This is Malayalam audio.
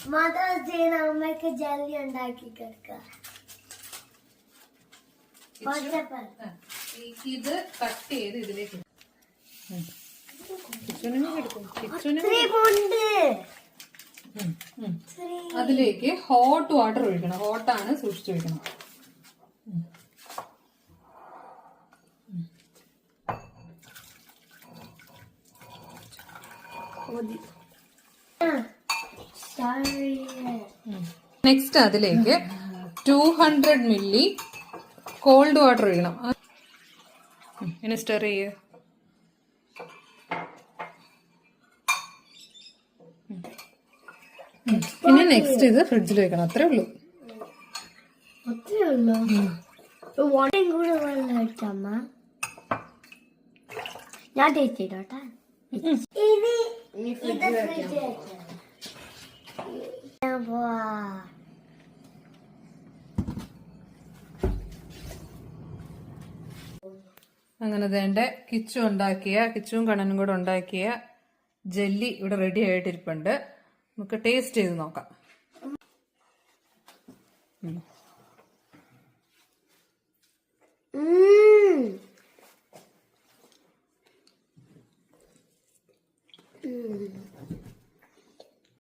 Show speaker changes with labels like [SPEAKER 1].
[SPEAKER 1] അമ്മയ്ക്ക് ജെല്ലി ഉണ്ടാക്കി കൊടുക്കുക.
[SPEAKER 2] ഇത് കട്ട് ചെയ്ത് ഇതിലേക്ക് അതിലേക്ക് ഹോട്ട് വാട്ടർ ഒഴിക്കണം. ഹോട്ടാണ് സൂക്ഷിച്ചു വെക്കണം. നെക്സ്റ്റ് അതിലേക്ക് 200 മില്ലി കോൾഡ് വാട്ടർ ഒഴിക്കണം. ഇനി സ്റ്റർ ചെയ്യ്. ഇനി നെക്സ്റ്റ് ഇത് ഫ്രിഡ്ജിൽ വെക്കണം. അത്രേ ഉള്ളൂ.
[SPEAKER 1] ഞാൻ ടേസ്റ്റ് ചെയ്തോട്ടെ.
[SPEAKER 2] അങ്ങനെ വേണ്ട കിച്ചുവും കണ്ണനും കൂടെ ഉണ്ടാക്കിയ ജെല്ലി ഇവിടെ റെഡി ആയിട്ടിരിപ്പുണ്ട്. നമുക്ക് ടേസ്റ്റ് ചെയ്ത് നോക്കാം.
[SPEAKER 1] Mm.